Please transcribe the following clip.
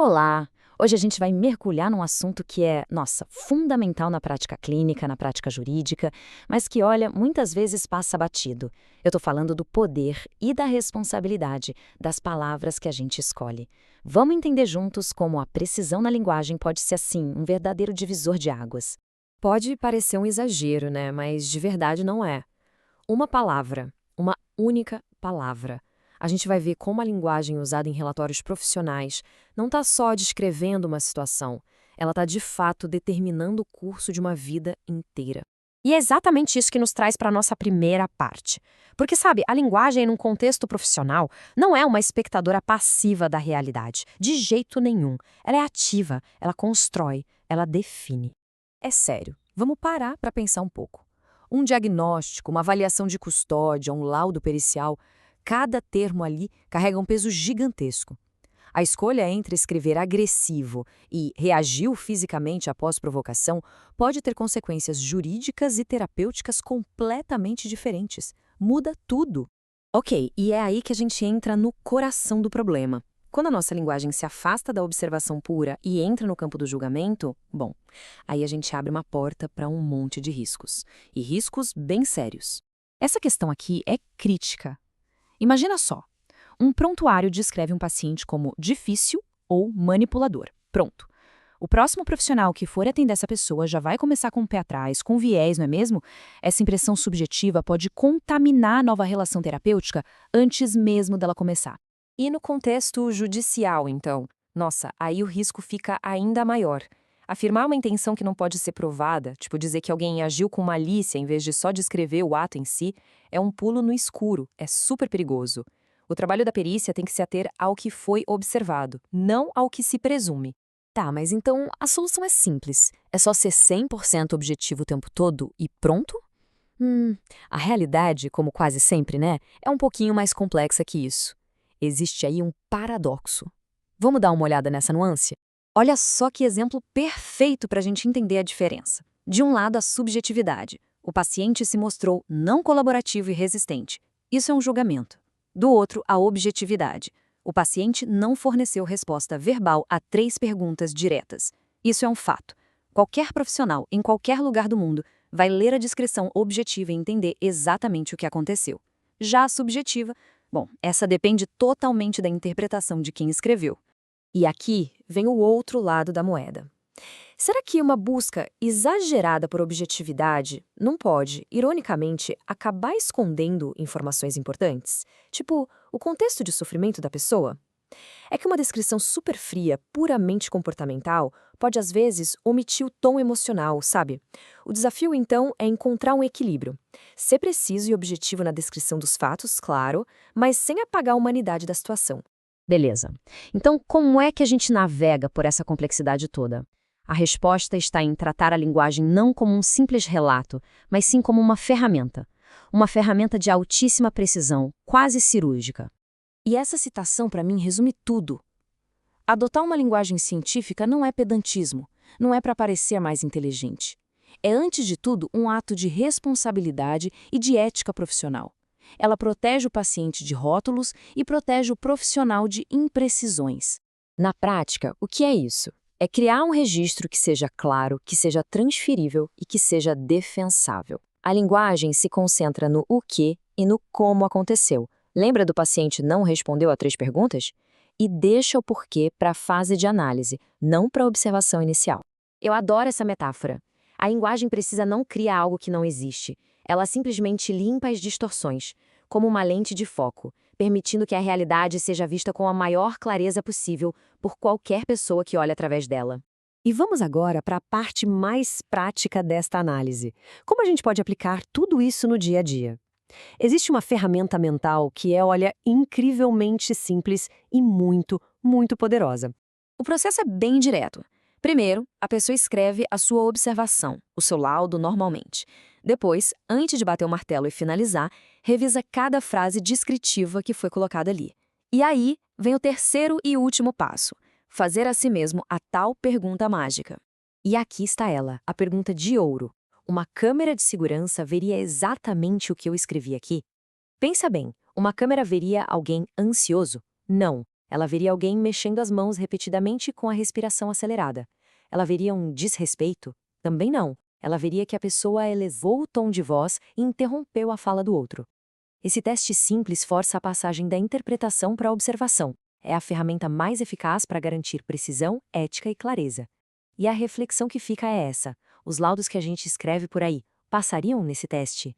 Olá! Hoje a gente vai mergulhar num assunto que é, nossa, fundamental na prática clínica, na prática jurídica, mas que, olha, muitas vezes passa batido. Eu estou falando do poder e da responsabilidade das palavras que a gente escolhe. Vamos entender juntos como a precisão na linguagem pode ser, assim, um verdadeiro divisor de águas. Pode parecer um exagero, né? Mas de verdade não é. Uma palavra, uma única palavra. A gente vai ver como a linguagem usada em relatórios profissionais não está só descrevendo uma situação, ela está de fato determinando o curso de uma vida inteira. E é exatamente isso que nos traz para a nossa primeira parte. Porque, sabe, a linguagem, num contexto profissional, não é uma espectadora passiva da realidade. De jeito nenhum. Ela é ativa, ela constrói, ela define. É sério, vamos parar para pensar um pouco. Um diagnóstico, uma avaliação de custódia, um laudo pericial, cada termo ali carrega um peso gigantesco. A escolha entre escrever agressivo e reagiu fisicamente após provocação pode ter consequências jurídicas e terapêuticas completamente diferentes. Muda tudo. Ok, e é aí que a gente entra no coração do problema. Quando a nossa linguagem se afasta da observação pura e entra no campo do julgamento, bom, aí a gente abre uma porta para um monte de riscos. E riscos bem sérios. Essa questão aqui é crítica. Imagina só, um prontuário descreve um paciente como difícil ou manipulador. Pronto. O próximo profissional que for atender essa pessoa já vai começar com o pé atrás, com viés, não é mesmo? Essa impressão subjetiva pode contaminar a nova relação terapêutica antes mesmo dela começar. E no contexto judicial, então? Nossa, aí o risco fica ainda maior. Afirmar uma intenção que não pode ser provada, tipo dizer que alguém agiu com malícia em vez de só descrever o ato em si, é um pulo no escuro, é super perigoso. O trabalho da perícia tem que se ater ao que foi observado, não ao que se presume. Tá, mas então a solução é simples. É só ser 100% objetivo o tempo todo e pronto? A realidade, como quase sempre, né, é um pouquinho mais complexa que isso. Existe aí um paradoxo. Vamos dar uma olhada nessa nuance? Olha só que exemplo perfeito para a gente entender a diferença. De um lado, a subjetividade. O paciente se mostrou não colaborativo e resistente. Isso é um julgamento. Do outro, a objetividade. O paciente não forneceu resposta verbal a 3 perguntas diretas. Isso é um fato. Qualquer profissional, em qualquer lugar do mundo, vai ler a descrição objetiva e entender exatamente o que aconteceu. Já a subjetiva, bom, essa depende totalmente da interpretação de quem escreveu. E aqui vem o outro lado da moeda. Será que uma busca exagerada por objetividade não pode, ironicamente, acabar escondendo informações importantes? Tipo, o contexto de sofrimento da pessoa? É que uma descrição super fria, puramente comportamental, pode às vezes omitir o tom emocional, sabe? O desafio, então, é encontrar um equilíbrio. Ser preciso e objetivo na descrição dos fatos, claro, mas sem apagar a humanidade da situação. Beleza. Então, como é que a gente navega por essa complexidade toda? A resposta está em tratar a linguagem não como um simples relato, mas sim como uma ferramenta. Uma ferramenta de altíssima precisão, quase cirúrgica. E essa citação, para mim, resume tudo. Adotar uma linguagem científica não é pedantismo, não é para parecer mais inteligente. É, antes de tudo, um ato de responsabilidade e de ética profissional. Ela protege o paciente de rótulos e protege o profissional de imprecisões. Na prática, o que é isso? É criar um registro que seja claro, que seja transferível e que seja defensável. A linguagem se concentra no o que e no como aconteceu. Lembra do paciente não respondeu a 3 perguntas? E deixa o porquê para a fase de análise, não para a observação inicial. Eu adoro essa metáfora. A linguagem precisa não criar algo que não existe. Ela simplesmente limpa as distorções, como uma lente de foco, permitindo que a realidade seja vista com a maior clareza possível por qualquer pessoa que olhe através dela. E vamos agora para a parte mais prática desta análise. Como a gente pode aplicar tudo isso no dia a dia? Existe uma ferramenta mental que é, olha, incrivelmente simples e muito, muito poderosa. O processo é bem direto. Primeiro, a pessoa escreve a sua observação, o seu laudo normalmente. Depois, antes de bater o martelo e finalizar, revisa cada frase descritiva que foi colocada ali. E aí, vem o terceiro e último passo: fazer a si mesmo a tal pergunta mágica. E aqui está ela, a pergunta de ouro. Uma câmera de segurança veria exatamente o que eu escrevi aqui? Pensa bem, uma câmera veria alguém ansioso? Não. Ela veria alguém mexendo as mãos repetidamente com a respiração acelerada. Ela veria um desrespeito? Também não. Ela veria que a pessoa elevou o tom de voz e interrompeu a fala do outro. Esse teste simples força a passagem da interpretação para a observação. É a ferramenta mais eficaz para garantir precisão, ética e clareza. E a reflexão que fica é essa: os laudos que a gente escreve por aí passariam nesse teste?